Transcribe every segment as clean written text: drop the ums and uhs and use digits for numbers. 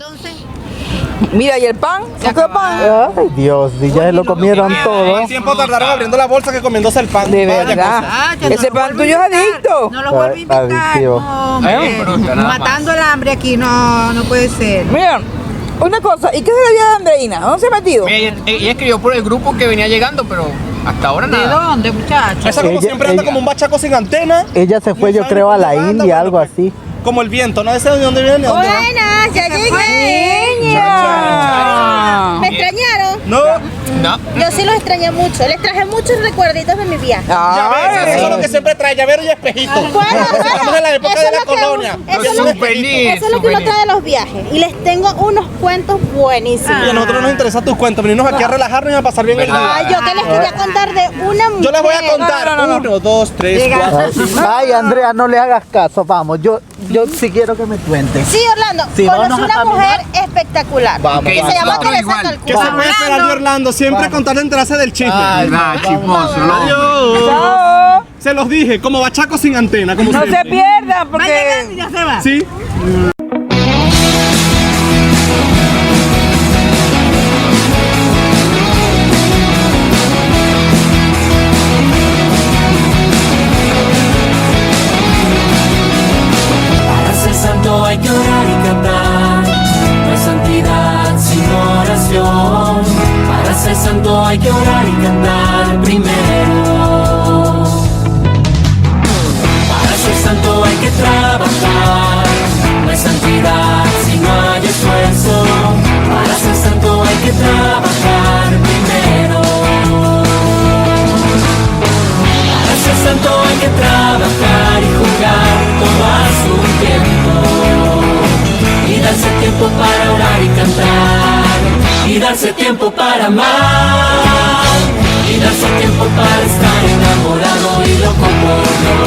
entonces? Mira, ¿y el pan? ¿Otro pan? Ay, Dios, y ya se lo comieron todo. ¿Cuánto tiempo tardaron abriendo la bolsa que comiéndose el pan? De Vaya verdad. cosa. Ese pan tuyo es adicto. No lo vuelvo a invitar. Adictivo. No, hombre. Matando el hambre aquí, no puede ser. Mira, una cosa, ¿y qué se le había de Andreina? ¿Dónde se ha metido? Ella escribió por el grupo que venía llegando, pero hasta ahora ¿De nada. dónde, muchachos? Esa como siempre anda como un bachaco sin antena. Ella se fue, No yo sabe creo, a por la dónde anda, India, bueno, algo pues, así. Como el viento, no sé de dónde viene ni de dónde va. Buenas, ya llegué. Niña. ¿Me extrañaron? No, No. Yo sí los extrañé mucho. Les traje muchos recuerditos de mi viaje. llaveros, eso es lo que siempre trae, llavero y espejito. Estamos en la época de la colonia. Eso Los es lo que souvenirs, eso es lo que uno trae de los viajes. Y les tengo unos cuentos buenísimos. Y a nosotros nos interesan tus cuentos, venirnos aquí a relajarnos y a pasar bien el día. Ay, yo que les quería contar de una mujer. Yo les voy a contar. No. 1, 2, 3, 4. Ay, Andrea, no le hagas caso, vamos. Yo sí quiero que me cuentes. Sí, Orlando, Si no, conocí nos una caminar. mujer espectacular. Vamos, que vamos, se llama vamos. Teresa Igual. ¿Qué Calcuta. se puede esperar de Orlando? Siempre contar enterarse del chisme. Chismoso, Adiós. Chao. Se los dije, como bachaco sin antena, como No siempre. se pierdan Va llegando porque... y ya se va. Sí. Para ser santo hay que orar y cantar, no hay santidad sin oración. Para ser santo hay que orar y cantar primero. Para ser santo hay que trabajar, no hay santidad si no hay esfuerzo. Para ser santo hay que trabajar primero. Para ser santo hay que trabajar y jugar todo a su tiempo. Y darse tiempo para orar y cantar. Y darse tiempo para amar. Y darse tiempo para estar enamorado y loco por Dios.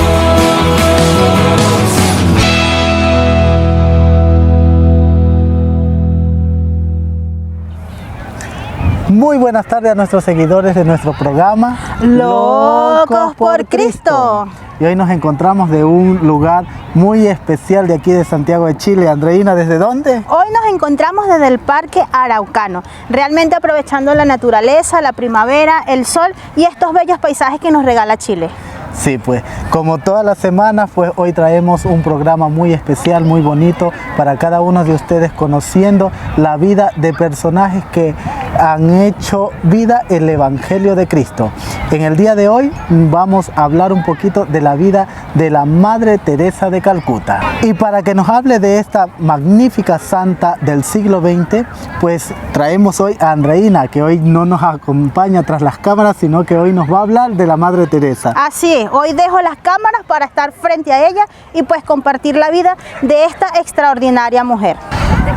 Muy buenas tardes a nuestros seguidores de nuestro programa Locos por Cristo. Y hoy nos encontramos de un lugar muy especial de aquí de Santiago de Chile. Andreina, ¿desde dónde? Hoy nos encontramos desde el Parque Araucano, realmente aprovechando la naturaleza, la primavera, el sol y estos bellos paisajes que nos regala Chile. Sí, pues como todas las semanas, pues hoy traemos un programa muy especial, muy bonito para cada uno de ustedes, conociendo la vida de personajes que han hecho vida el Evangelio de Cristo. En el día de hoy vamos a hablar un poquito de la vida de la Madre Teresa de Calcuta. Y para que nos hable de esta magnífica santa del siglo XX, pues traemos hoy a Andreina, que hoy no nos acompaña tras las cámaras, sino que hoy nos va a hablar de la Madre Teresa. Así es, hoy dejo las cámaras para estar frente a ella y pues compartir la vida de esta extraordinaria mujer.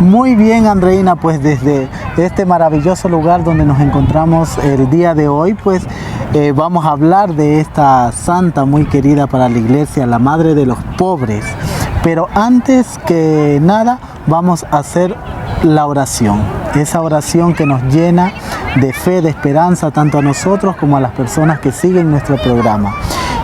Muy bien, Andreina, pues desde este maravilloso lugar donde nos encontramos el día de hoy, pues vamos a hablar de esta santa muy querida para la iglesia, la Madre de los Pobres. Pero antes que nada, vamos a hacer la oración, esa oración que nos llena de fe, de esperanza, tanto a nosotros como a las personas que siguen nuestro programa.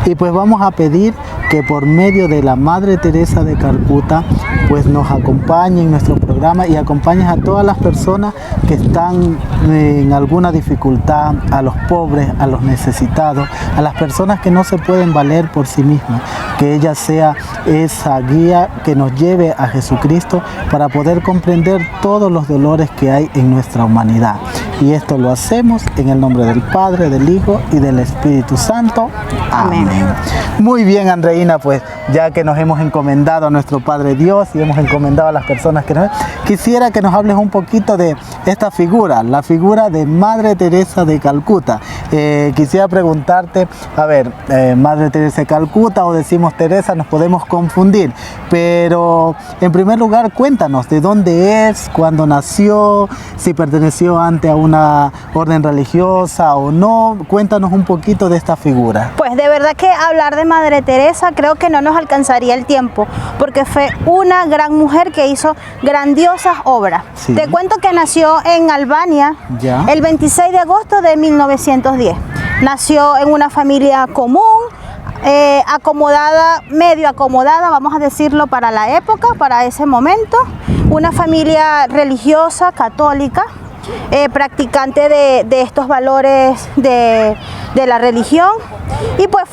Y pues vamos a pedir que por medio de la Madre Teresa de Calcuta pues nos acompañe en nuestro programa y acompañes a todas las personas que están en alguna dificultad, a los pobres, a los necesitados, a las personas que no se pueden valer por sí mismas, que ella sea esa guía que nos lleve a Jesucristo para poder comprender todos los dolores que hay en nuestra humanidad. Y esto lo hacemos en el nombre del Padre, del Hijo y del Espíritu Santo. Amén. Muy bien, Andreina, pues ya que nos hemos encomendado a nuestro Padre Dios y hemos encomendado a las personas que nos... Quisiera que nos hables un poquito de esta figura, la figura de Madre Teresa de Calcuta. Quisiera preguntarte, a ver, Madre Teresa de Calcuta o decimos Teresa, nos podemos confundir, pero en primer lugar cuéntanos de dónde es, cuándo nació, si perteneció antes a una orden religiosa o no. Cuéntanos un poquito de esta figura. Pues de verdad que hablar de Madre Teresa creo que no nos alcanzaría el tiempo, porque fue una gran mujer que hizo grandiosas obras. Sí. Te cuento que nació en Albania Ya. el 26 de agosto de 1910. Nació en una familia común, acomodada, medio acomodada, vamos a decirlo, para la época, para ese momento. Una familia religiosa, católica, practicante de estos valores de la religión, y pues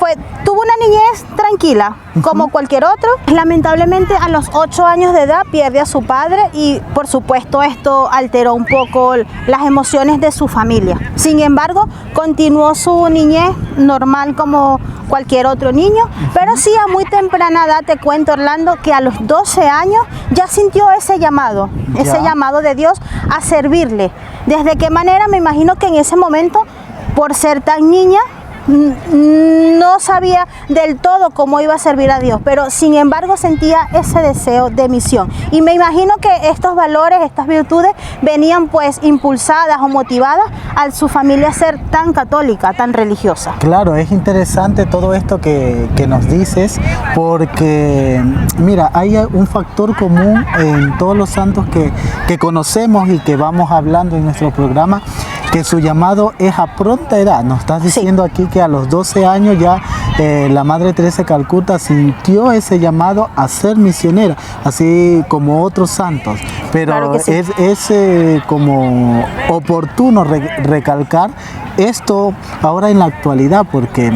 tuvo una niñez tranquila como cualquier otro. Lamentablemente a los 8 años de edad pierde a su padre y por supuesto esto alteró un poco las emociones de su familia. Sin embargo, continuó su niñez normal como cualquier otro niño, pero sí a muy temprana edad, te cuento, Orlando, que a los 12 años ya sintió ese llamado de Dios a servirle. ¿Desde qué manera? Me imagino que en ese momento, por ser tan niña, no sabía del todo cómo iba a servir a Dios, pero sin embargo sentía ese deseo de misión. Y me imagino que estos valores, estas virtudes venían pues impulsadas o motivadas a su familia ser tan católica, tan religiosa. Claro, es interesante todo esto que nos dices, porque mira, hay un factor común en todos los santos que conocemos y que vamos hablando en nuestro programa, que su llamado es a pronta edad. Nos estás diciendo aquí que a los 12 años ya la Madre Teresa de Calcuta sintió ese llamado a ser misionera, así como otros santos. Pero claro que sí. es como oportuno recalcar esto ahora en la actualidad, porque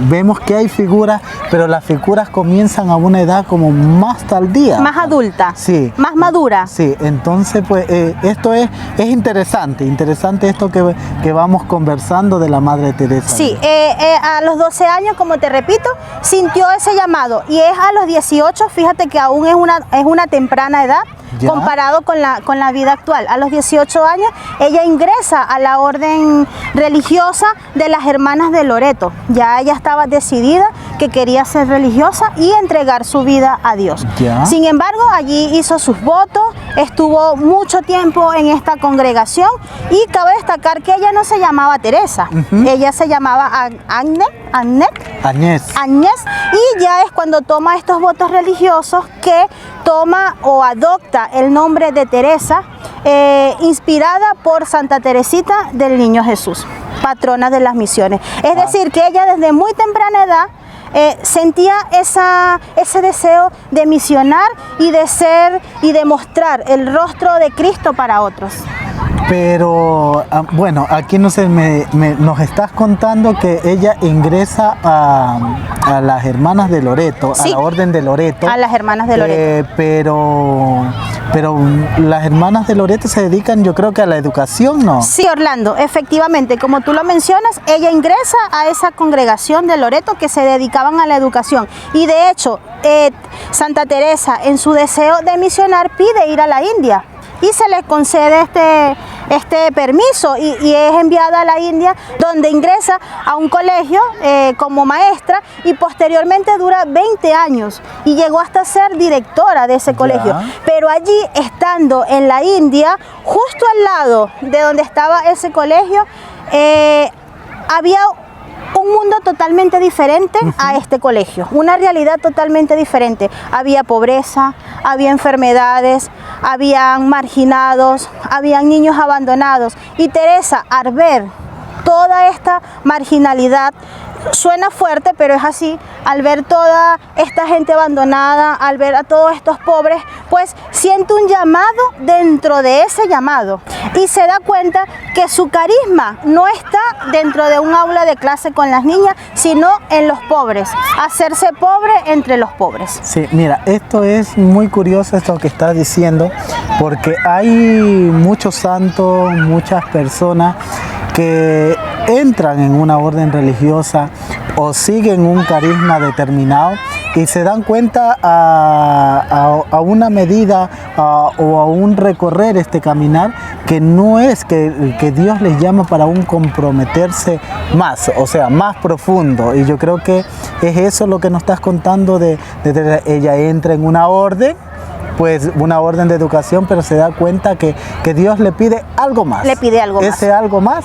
vemos que hay figuras, pero las figuras comienzan a una edad como más tardía. Más adulta, sí, más madura. Sí, entonces pues esto es interesante esto que vamos conversando de la Madre Teresa. Sí, a los 12 años, como te repito, sintió ese llamado, y es a los 18, fíjate que aún es una temprana edad. ¿Ya? Comparado con la vida actual. A los 18 años ella ingresa a la orden religiosa de las Hermanas de Loreto. Ya ella estaba decidida que quería ser religiosa y entregar su vida a Dios. ¿Ya? Sin embargo, allí hizo sus votos, estuvo mucho tiempo en esta congregación, y cabe destacar que ella no se llamaba Teresa, ella se llamaba Agnès, y ya es cuando toma estos votos religiosos que toma o adopta el nombre de Teresa, inspirada por Santa Teresita del Niño Jesús, patrona de las misiones. Es decir, que ella desde muy temprana edad sentía ese deseo de misionar y de ser y de mostrar el rostro de Cristo para otros. Pero bueno, aquí nos estás contando que ella ingresa a las Hermanas de Loreto, sí, a la Orden de Loreto. A las Hermanas de Loreto. Pero las Hermanas de Loreto se dedican, yo creo que a la educación, ¿no? Sí, Orlando, efectivamente, como tú lo mencionas, ella ingresa a esa congregación de Loreto que se dedicaban a la educación. Y de hecho, Santa Teresa, en su deseo de misionar, pide ir a la India. Y se le concede este permiso y es enviada a la India, donde ingresa a un colegio como maestra, y posteriormente dura 20 años y llegó hasta ser directora de ese colegio. Pero allí, estando en la India, justo al lado de donde estaba ese colegio, había un mundo totalmente diferente a este colegio, una realidad totalmente diferente. Había pobreza, había enfermedades, habían marginados, habían niños abandonados. Y Teresa, al ver toda esta marginalidad, suena fuerte, pero es así, al ver toda esta gente abandonada, al ver a todos estos pobres, pues siente un llamado dentro de ese llamado, y se da cuenta que su carisma no está dentro de un aula de clase con las niñas, sino en los pobres, hacerse pobre entre los pobres. Sí, mira, esto es muy curioso esto que estás diciendo, porque hay muchos santos, muchas personas que entran en una orden religiosa o siguen un carisma determinado y se dan cuenta a una medida o a un recorrer este caminar que no es que Dios les llama para un comprometerse más, o sea, más profundo. Y yo creo que es eso lo que nos estás contando de ella entra en una orden, pues una orden de educación, pero se da cuenta que Dios le pide algo más. Le pide algo más. ¿Ese algo más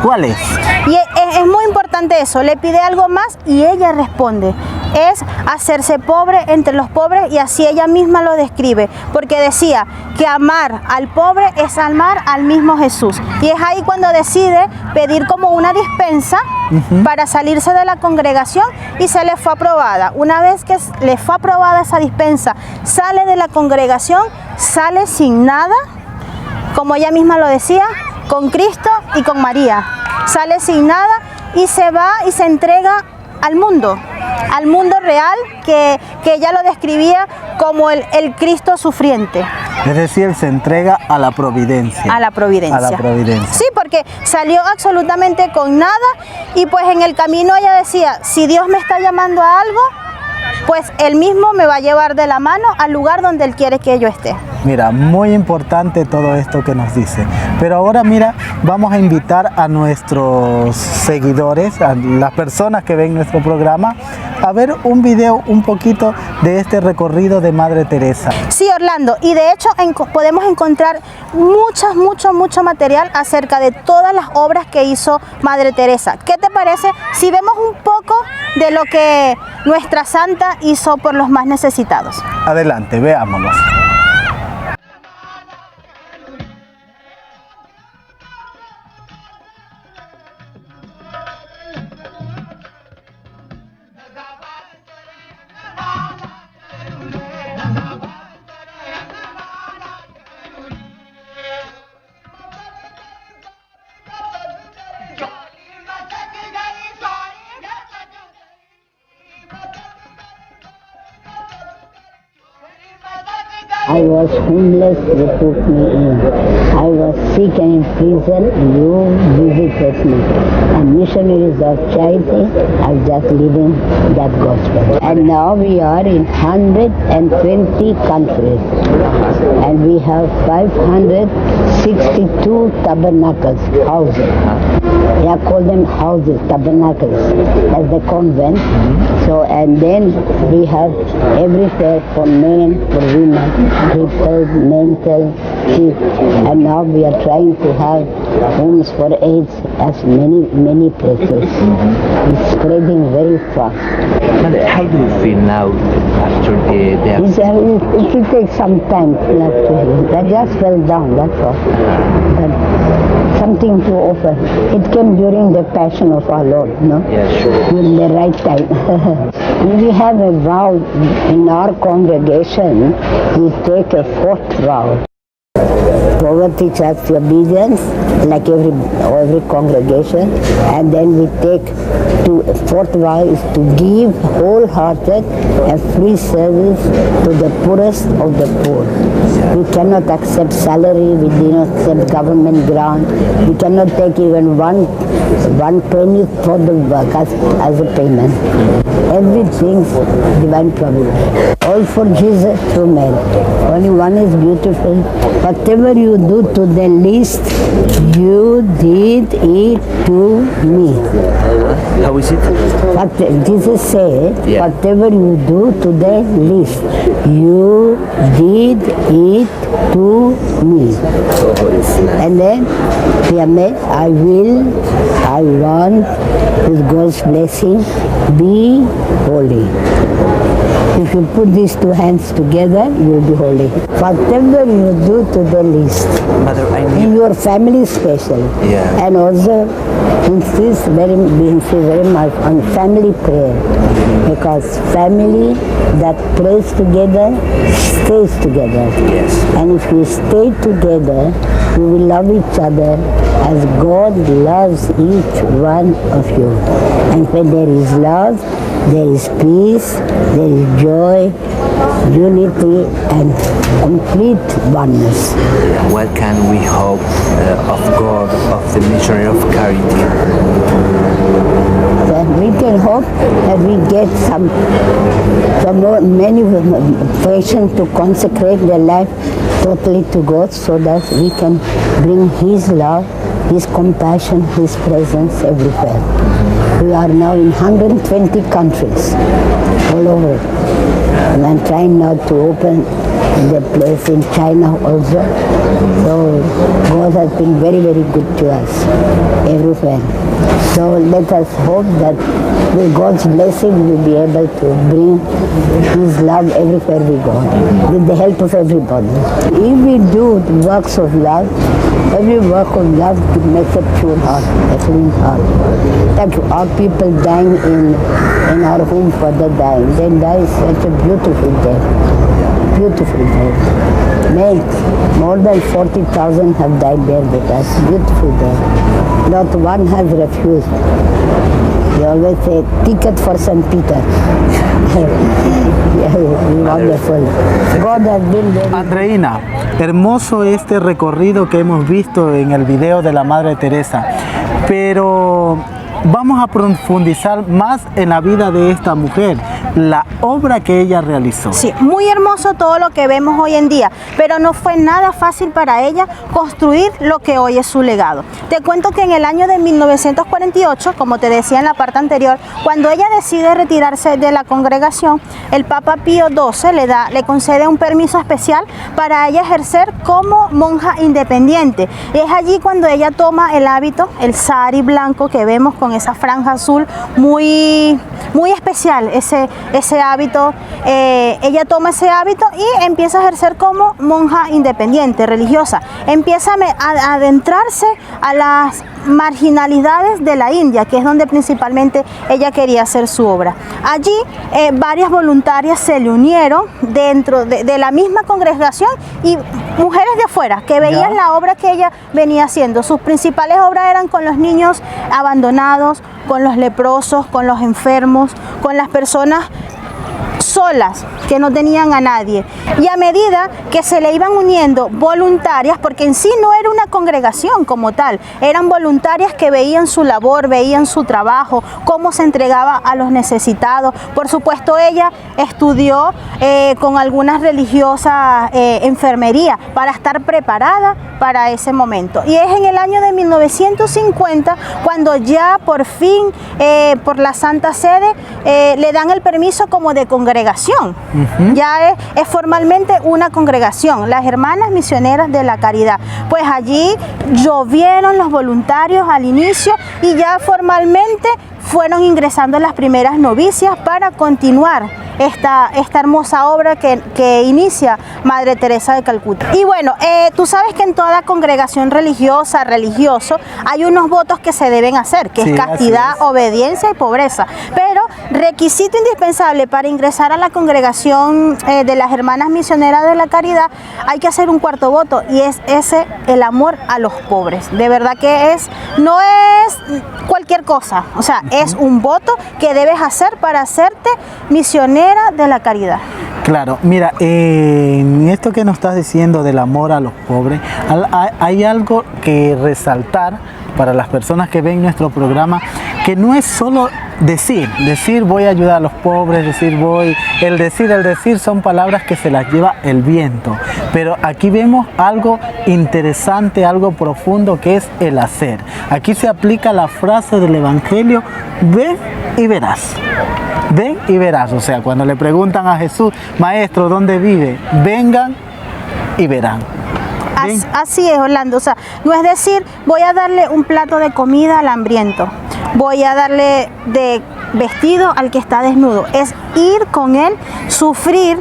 cuál es? Y es muy importante eso, le pide algo más y ella responde. es hacerse pobre entre los pobres, y así ella misma lo describe, porque decía que amar al pobre es amar al mismo Jesús. Y es ahí cuando decide pedir como una dispensa para salirse de la congregación, y se le fue aprobada. Una vez que le fue aprobada esa dispensa, sale de la congregación, sale sin nada, como ella misma lo decía, con Cristo y con María. Sale sin nada y se va y se entrega al mundo real, que ella lo describía como el Cristo sufriente. Es decir, se entrega a la providencia. A la providencia. A la providencia. Sí, porque salió absolutamente con nada, y pues en el camino ella decía, si Dios me está llamando a algo, pues Él mismo me va a llevar de la mano al lugar donde Él quiere que yo esté. Mira, muy importante todo esto que nos dice. Pero ahora mira, vamos a invitar a nuestros seguidores, a las personas que ven nuestro programa, a ver un video un poquito de este recorrido de Madre Teresa. Sí, Orlando, y de hecho podemos encontrar mucho material acerca de todas las obras que hizo Madre Teresa. ¿Qué te parece si vemos un poco de lo que nuestra santa hizo por los más necesitados? Adelante, veámoslos. I was homeless, they took me in. I was sick and in prison, you visited me. And missionaries of charity are just living that gospel. And now we are in 120 countries. And we have 562 tabernacles, houses. They are called them houses, tabernacles, as the convent. So, and then we have everywhere for men, for women, crippled, mental, sick, and now we are trying to have homes for AIDS as many places. It's spreading very fast. Mother, how do you feel now after the It will take some time to heal. I just fell down, that's all. But something to offer. It came during the Passion of our Lord, no? Yeah, sure. In the right time. And we have a vow in our congregation, we take a fourth vow. Poverty, church obedience, like every congregation, and then we take fourth vow is to give wholehearted and free service to the poorest of the poor. We cannot accept salary, we do not accept government grant, we cannot take even one penny for the work as a payment. Everything's divine providence. All for Jesus through men. Only one is beautiful. Whatever you do to the least, you did it to me. How is it? But Jesus said, whatever you do to the least, you did it to me. And then I want, with God's blessing, be holy. If you put these two hands together, you will be holy. Whatever you do to the least, Mother, in your family special, and also insist very much on family prayer, because family that prays together stays together. Yes. And if we stay together, we will love each other as God loves each one of you. And when there is love, there is peace, there is joy, unity, and complete oneness. What can we hope of God, of the missionary of charity? That we can hope that we get many patients to consecrate their life totally to God, so that we can bring His love, His compassion, His presence everywhere. We are now in 120 countries all over. And I'm trying now to open the place in China also. So God has been very, very good to us everywhere. So let us hope that with God's blessing we'll be able to bring His love everywhere we go, with the help of everybody. If we do works of love, every work of love makes a pure heart, a clean heart. That our people dying in our home for the dying, they die such a beautiful death. Beautiful death. More than 40,000 have died there with us. Beautiful death. Not one has refused. They always say, ticket for St. Peter. Wonderful. God has been very... Andreina, hermoso este recorrido que hemos visto en el video de la Madre Teresa, pero vamos a profundizar más en la vida de esta mujer, la obra que ella realizó. Sí, muy hermoso todo lo que vemos hoy en día, pero no fue nada fácil para ella construir lo que hoy es su legado. Te cuento que en el año de 1948, como te decía en la parte anterior, cuando ella decide retirarse de la congregación, el Papa Pío XII le concede un permiso especial para ella ejercer como monja independiente. Y es allí cuando ella toma el hábito, el sari blanco que vemos con esa franja azul, muy especial ese hábito. Ella toma ese hábito y empieza a ejercer como monja independiente, religiosa. Empieza a adentrarse a las marginalidades de la India, que es donde principalmente ella quería hacer su obra. Allí varias voluntarias se le unieron dentro de la misma congregación y mujeres de afuera que veían la obra que ella venía haciendo. Sus principales obras eran con los niños abandonados, con los leprosos, con los enfermos, con las personas solas que no tenían a nadie. Y a medida que se le iban uniendo voluntarias, porque en sí no era una congregación como tal, eran voluntarias que veían su labor, veían su trabajo, cómo se entregaba a los necesitados. Por supuesto, ella estudió con algunas religiosas enfermería para estar preparada para ese momento. Y es en el año de 1950 cuando ya por fin por la Santa Sede le dan el permiso como de congregación. Ya es formalmente una congregación, las Hermanas Misioneras de la Caridad. Pues allí llovieron los voluntarios al inicio y ya formalmente fueron ingresando las primeras novicias para continuar esta hermosa obra que inicia Madre Teresa de Calcuta. Y bueno, tú sabes que en toda congregación religiosa, religioso, hay unos votos que se deben hacer, que es castidad, obediencia y pobreza. Pero requisito indispensable para ingresar a la congregación de las Hermanas Misioneras de la Caridad, hay que hacer un cuarto voto, y es ese, el amor a los pobres. De verdad que no es cualquier cosa, o sea, es un voto que debes hacer para hacerte misionera de la caridad. Claro, mira, en esto que nos estás diciendo del amor a los pobres, hay algo que resaltar para las personas que ven nuestro programa, que no es solo decir voy a ayudar a los pobres, el decir son palabras que se las lleva el viento, pero aquí vemos algo interesante, algo profundo, que es el hacer. Aquí se aplica la frase del Evangelio, ven y verás. Ven y verás, o sea, cuando le preguntan a Jesús, Maestro, ¿dónde vive? Vengan y verán. Así es, Orlando, o sea, no es decir, voy a darle un plato de comida al hambriento, voy a darle de vestido al que está desnudo, es ir con él, sufrir,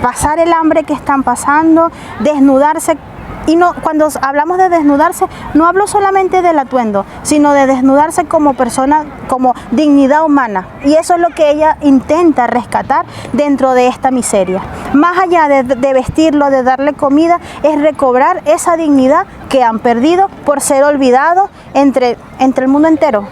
pasar el hambre que están pasando, desnudarse. Y no, cuando hablamos de desnudarse, no hablo solamente del atuendo, sino de desnudarse como persona, como dignidad humana. Y eso es lo que ella intenta rescatar dentro de esta miseria. Más allá de vestirlo, de darle comida, es recobrar esa dignidad que han perdido por ser olvidados entre el mundo entero.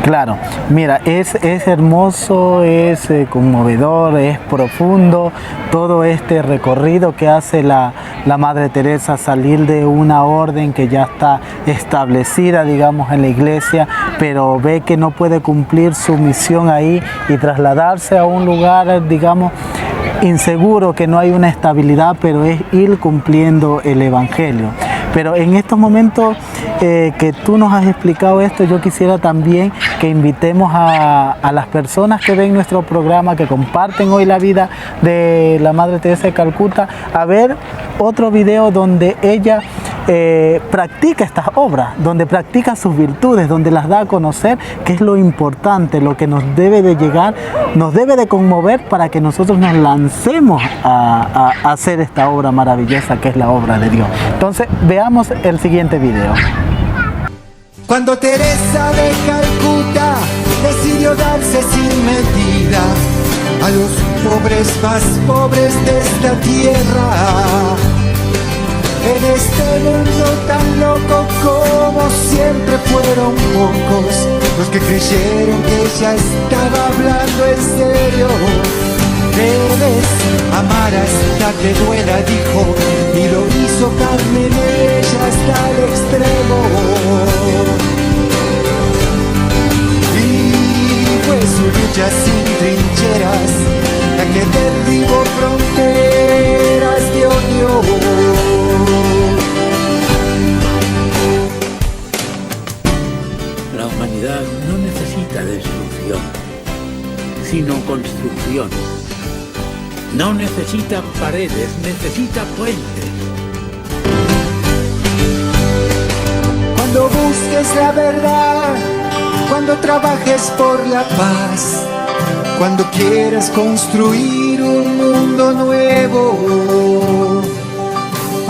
Claro, mira, es hermoso, es conmovedor, es profundo todo este recorrido que hace la Madre Teresa, salir de una orden que ya está establecida, digamos, en la iglesia, pero ve que no puede cumplir su misión ahí y trasladarse a un lugar, digamos, inseguro, que no hay una estabilidad, pero es ir cumpliendo el Evangelio. Pero en estos momentos que tú nos has explicado esto, yo quisiera también que invitemos a las personas que ven nuestro programa, que comparten hoy la vida de la Madre Teresa de Calcuta, a ver otro video donde ella practica estas obras, donde practica sus virtudes, donde las da a conocer, que es lo importante, lo que nos debe de llegar, nos debe de conmover para que nosotros nos lancemos a hacer esta obra maravillosa que es la obra de Dios. Entonces veamos el siguiente video. Cuando Teresa de Calcuta decidió darse sin medida a los pobres más pobres de esta tierra, en este mundo tan loco como siempre fueron pocos los que creyeron que ella estaba hablando en serio. Debes amar hasta que duela, dijo, y lo hizo carne en ella hasta el extremo. Y fue su lucha sin trincheras la que derribó fronteras de odio. La humanidad no necesita destrucción, sino construcción. No necesita paredes, necesita puentes. Cuando busques la verdad, cuando trabajes por la paz, cuando quieras construir un mundo nuevo,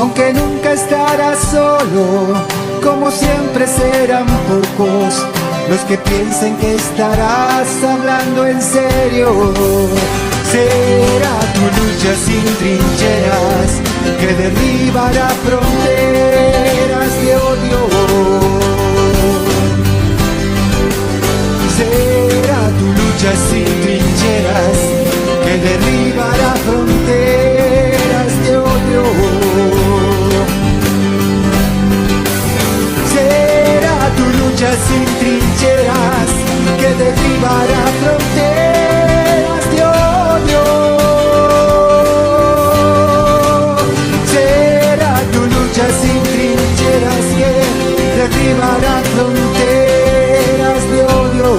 aunque nunca estarás solo, como siempre serán pocos los que piensen que estarás hablando en serio. Será tu lucha sin trincheras que derribará fronteras de odio. Será tu lucha sin trincheras que derribará fronteras de odio. Será tu lucha sin trincheras que derribará fronteras de odio. Será tu lucha sin trincheras que derribará fronteras de odio.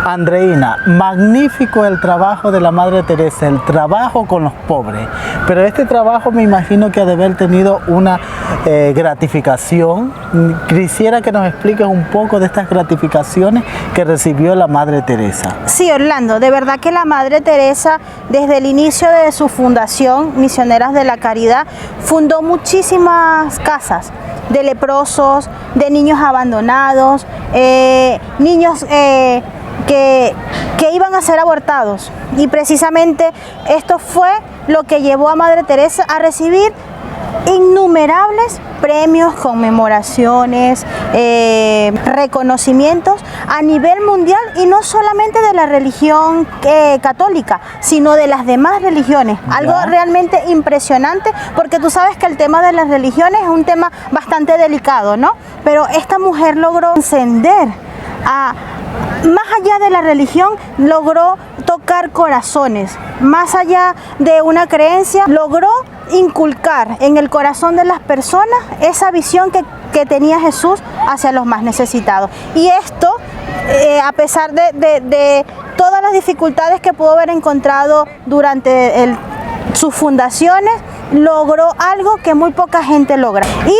Andreina, magnífico el trabajo de la Madre Teresa, el trabajo con los pobres, pero este trabajo me imagino que ha de haber tenido una gratificación. Quisiera que nos expliques un poco de estas gratificaciones que recibió la Madre Teresa. Sí, Orlando, de verdad que la Madre Teresa, desde el inicio de su fundación, Misioneras de la Caridad, fundó muchísimas casas de leprosos, de niños abandonados, niños que iban a ser abortados, y precisamente esto fue lo que llevó a Madre Teresa a recibir innumerables premios, conmemoraciones, reconocimientos a nivel mundial, y no solamente de la religión católica, sino de las demás religiones. Algo realmente impresionante, porque tú sabes que el tema de las religiones es un tema bastante delicado, ¿no? Pero esta mujer logró encender más allá de la religión, logró tocar corazones, más allá de una creencia, logró inculcar en el corazón de las personas esa visión que tenía Jesús hacia los más necesitados. Y esto a pesar de todas las dificultades que pudo haber encontrado durante sus fundaciones, logró algo que muy poca gente logra. Y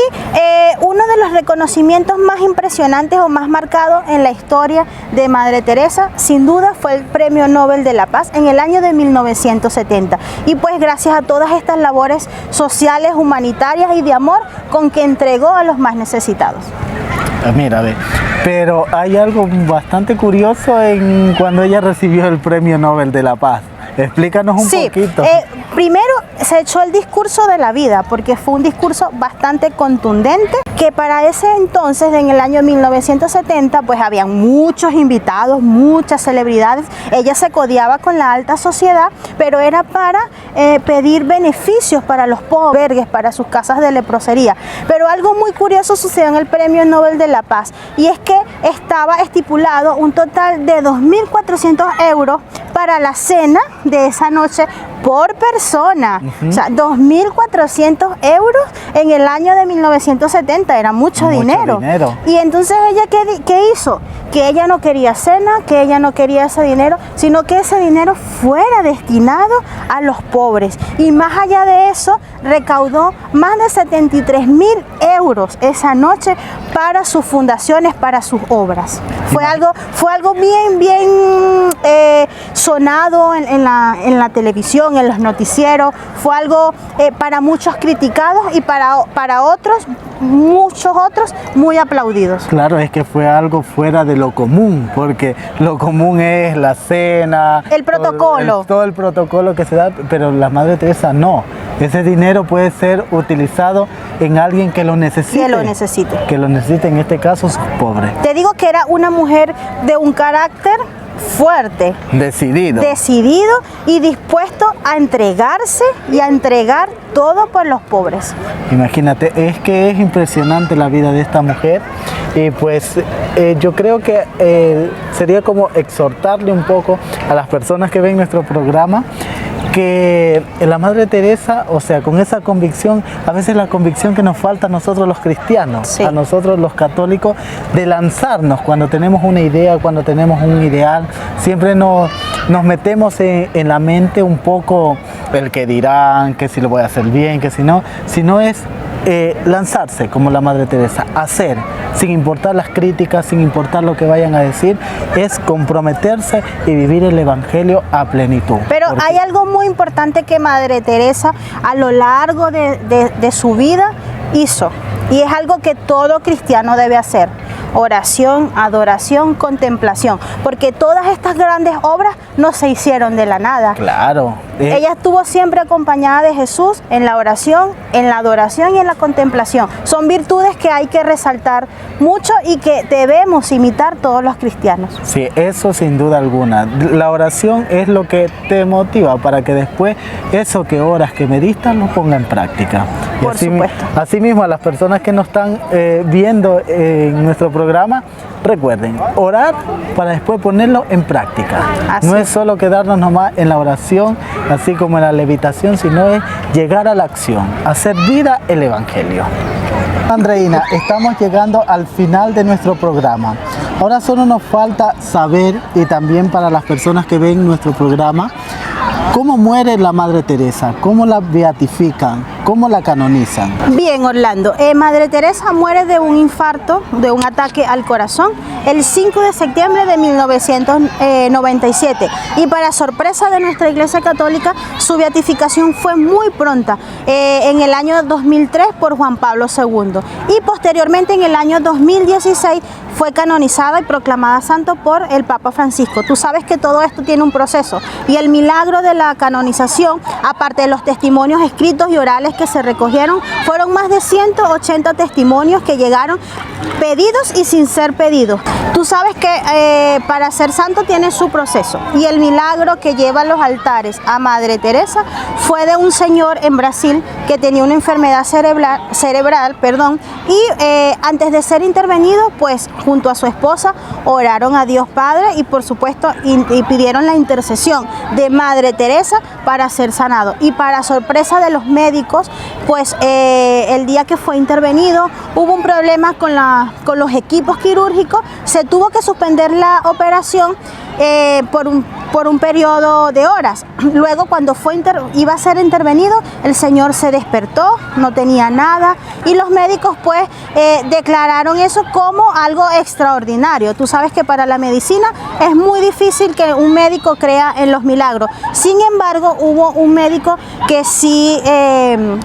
uno de los reconocimientos más impresionantes o más marcados en la historia de Madre Teresa, sin duda, fue el Premio Nobel de la Paz en el año de 1970. Y pues gracias a todas estas labores sociales, humanitarias y de amor con que entregó a los más necesitados. Mira, ve, pero hay algo bastante curioso en cuando ella recibió el Premio Nobel de la Paz. Explícanos un poquito. Primero se echó el discurso de la vida, porque fue un discurso bastante contundente, que para ese entonces, en el año 1970, pues habían muchos invitados, muchas celebridades. Ella se codeaba con la alta sociedad, pero era para pedir beneficios para los pobres, para sus casas de leprosería. Pero algo muy curioso sucedió en el Premio Nobel de la Paz, y es que estaba estipulado un total de 2.400 euros para la cena de esa noche por persona. O sea, 2.400 euros en el año de 1970, era mucho dinero. Y entonces ella, ¿qué hizo? Que ella no quería cena, que ella no quería ese dinero, sino que ese dinero fuera destinado a los pobres. Y más allá de eso, recaudó más de 73.000 euros esa noche para sus fundaciones, para sus obras. Fue algo bien sonado en la televisión, en los noticieros. Fue algo para muchos criticados y para otros, muchos otros, muy aplaudidos. Claro, es que fue algo fuera de lo común, porque lo común es la cena, el protocolo, todo el protocolo que se da, pero la Madre Teresa no. Ese dinero puede ser utilizado en alguien que lo necesite. Que lo necesite, en este caso, sus pobres. Te digo que era una mujer de un carácter fuerte, decidido y dispuesto a entregarse y a entregar todo por los pobres. Imagínate, es que es impresionante la vida de esta mujer, y pues yo creo que sería como exhortarle un poco a las personas que ven nuestro programa, que la Madre Teresa, o sea, con esa convicción, a veces la convicción que nos falta a nosotros los cristianos, a nosotros los católicos, de lanzarnos cuando tenemos una idea, cuando tenemos un ideal. Siempre nos metemos en la mente un poco el que dirán, que si lo voy a hacer bien, que si no es lanzarse como la Madre Teresa, hacer, sin importar las críticas, sin importar lo que vayan a decir, es comprometerse y vivir el Evangelio a plenitud. Pero hay algo muy importante que Madre Teresa a lo largo de su vida hizo, y es algo que todo cristiano debe hacer: oración, adoración, contemplación, porque todas estas grandes obras no se hicieron de la nada. Claro. Ella estuvo siempre acompañada de Jesús en la oración, en la adoración y en la contemplación. Son virtudes que hay que resaltar mucho y que debemos imitar todos los cristianos. Sí, eso sin duda alguna. La oración es lo que te motiva para que después eso que oras, que meditas, lo ponga en práctica. Por supuesto. Asimismo, a las personas que nos están viendo en nuestro programa, recuerden, orar para después ponerlo en práctica. No es solo quedarnos nomás en la oración, así como en la levitación, sino es llegar a la acción, hacer vida el Evangelio. Andreina, estamos llegando al final de nuestro programa. Ahora solo nos falta saber, y también para las personas que ven nuestro programa, ¿cómo muere la Madre Teresa? ¿Cómo la beatifican? ¿Cómo la canonizan? Bien, Orlando. Madre Teresa muere de un infarto, de un ataque al corazón, el 5 de septiembre de 1997. Y para sorpresa de nuestra Iglesia Católica, su beatificación fue muy pronta, en el año 2003 por Juan Pablo II. Y posteriormente, en el año 2016, fue canonizada y proclamada santo por el Papa Francisco. Tú sabes que todo esto tiene un proceso, y el milagro de la canonización, aparte de los testimonios escritos y orales que se recogieron, fueron más de 180 testimonios que llegaron pedidos y sin ser pedidos. Tú sabes que para ser santo tiene su proceso, y el milagro que lleva a los altares a Madre Teresa fue de un señor en Brasil que tenía una enfermedad cerebral, y antes de ser intervenido, pues junto a su esposa oraron a Dios Padre y por supuesto y pidieron la intercesión de Madre Teresa para ser sanado. Y para sorpresa de los médicos, pues el día que fue intervenido hubo un problema con los equipos quirúrgicos, se tuvo que suspender la operación por un periodo de horas. Luego, cuando iba a ser intervenido, el señor se despertó, no tenía nada, y los médicos pues declararon eso como algo extraordinario. Tú sabes que para la medicina es muy difícil que un médico crea en los milagros. Sin embargo, hubo un médico que sí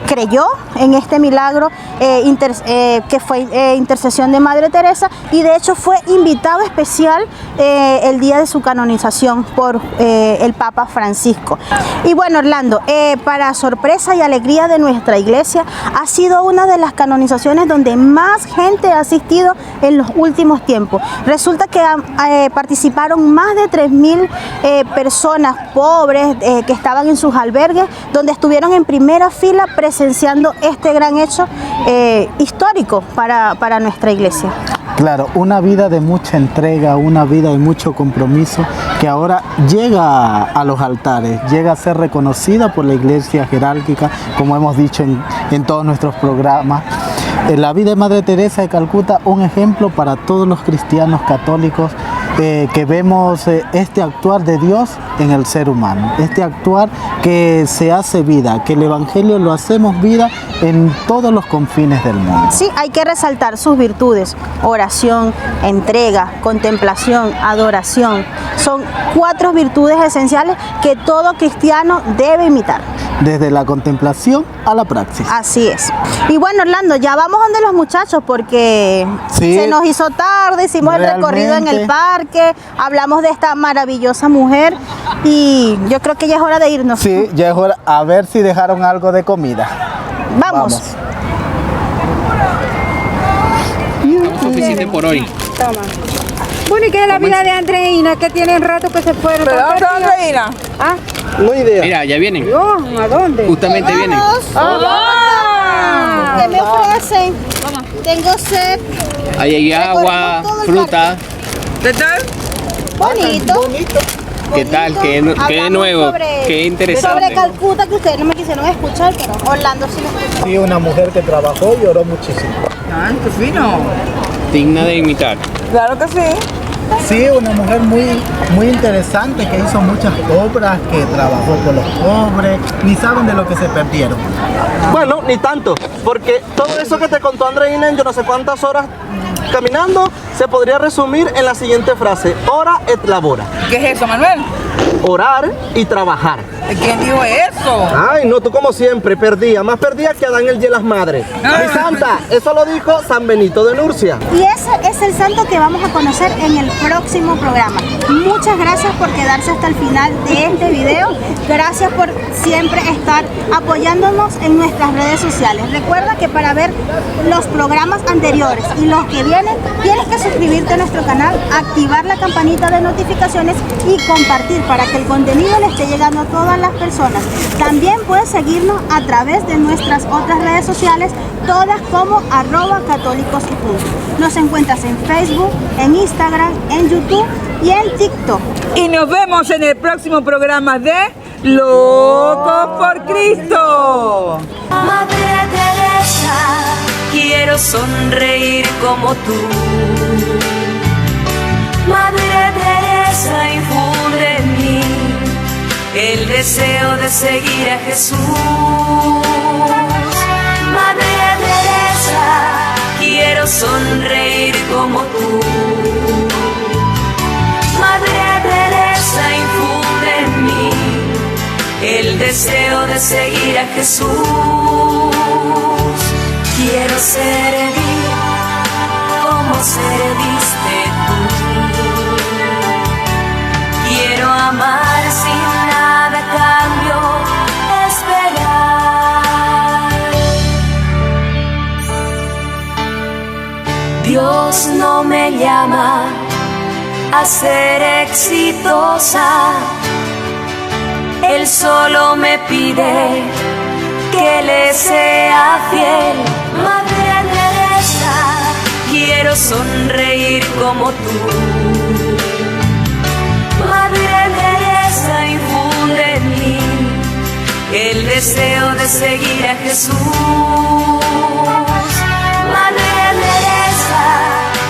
creyó en este milagro, que fue intercesión de Madre Teresa, y de hecho fue invitado especial el día de su canonización por el Papa Francisco. Y bueno, Orlando, para sorpresa y alegría de nuestra iglesia, ha sido una de las canonizaciones donde más gente ha asistido en los últimos tiempos. Resulta que participaron más de 3.000 personas pobres que estaban en sus albergues, donde estuvieron en primera fila presenciando este gran hecho histórico para nuestra iglesia. Claro, una vida de mucha entrega, una vida de mucho compromiso que ahora llega a los altares, llega a ser reconocida por la Iglesia jerárquica, como hemos dicho en todos nuestros programas. La vida de Madre Teresa de Calcuta, un ejemplo para todos los cristianos católicos que vemos este actuar de Dios en el ser humano, este actuar que se hace vida, que el Evangelio lo hacemos vida en todos los confines del mundo. Sí, hay que resaltar sus virtudes: oración, entrega, contemplación, adoración. Son 4 virtudes esenciales que todo cristiano debe imitar. Desde la contemplación a la praxis. Así es. Y bueno, Orlando, ya vamos donde los muchachos porque sí, se nos hizo tarde, hicimos el recorrido en el parque, hablamos de esta maravillosa mujer y yo creo que ya es hora de irnos. Sí, ya es hora, a ver si dejaron algo de comida. Vamos. Suficiente por hoy. Toma. Bueno, ¿y qué es la vida de Andreina? Que tiene rato que se fueron. ¿Pero dónde está Andreina? ¿Ah? No idea. Mira, ya vienen. ¿A dónde? Justamente vienen. ¿Qué me ofrecen? Tengo sed. Ahí hay agua, fruta. ¿Qué tal? Bonito. ¿Qué tal? ¿Qué Hablamos nuevo? Qué interesante. Sobre Calcuta, que ustedes no me quisieron escuchar, pero Orlando sí lo escuchó. Sí, una mujer que trabajó y oró muchísimo. Ah, qué fino. Digna de imitar. Claro que sí. Sí, una mujer muy interesante que hizo muchas obras, que trabajó con los pobres, ni saben de lo que se perdieron. Bueno, ni tanto, porque todo eso que te contó Andreina en yo no sé cuántas horas caminando se podría resumir en la siguiente frase: ora et labora. ¿Qué es eso, Manuel? Orar y trabajar. ¿Quién dijo eso? Ay, no, tú como siempre, perdida, más perdida que Adán el día de las madres. Mi santa, eso lo dijo San Benito de Nurcia. Y ese es el santo que vamos a conocer en el próximo programa. Muchas gracias por quedarse hasta el final de este video. Gracias por siempre estar apoyándonos en nuestras redes sociales. Recuerda que para ver los programas anteriores y los que vienen, tienes que suscribirte a nuestro canal, activar la campanita de notificaciones y compartir para que el contenido le esté llegando a todas las personas. También puedes seguirnos a través de nuestras otras redes sociales, todas como @católicos.com. Nos encuentras en Facebook, en Instagram, en YouTube y en TikTok. Y nos vemos en el próximo programa de Locos por Cristo. Madre Teresa, quiero sonreír como tú. Madre Teresa, infunde en mí el deseo de seguir a Jesús. Madre Teresa, quiero sonreír como tú. Madre Teresa, infunde en mí el deseo de seguir a Jesús. Quiero servir como serviste tú. Quiero amar sin nada a cambio, esperar. Dios no me llama a ser exitosa, Él solo me pide que le sea fiel. Madre Teresa, quiero sonreír como tú. Madre Teresa, infunde en mí el deseo de seguir a Jesús. Madre Teresa,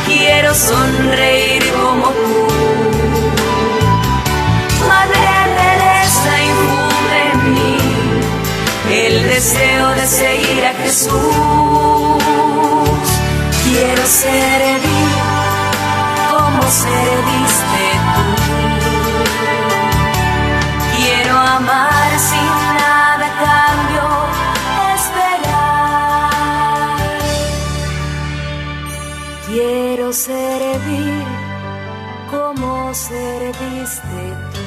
quiero sonreír como tú. Madre Teresa, infunde en mí el deseo de seguir a Jesús. Quiero servir como serviste tú. Quiero amar sin nada a cambio, esperar. Quiero servir como serviste tú.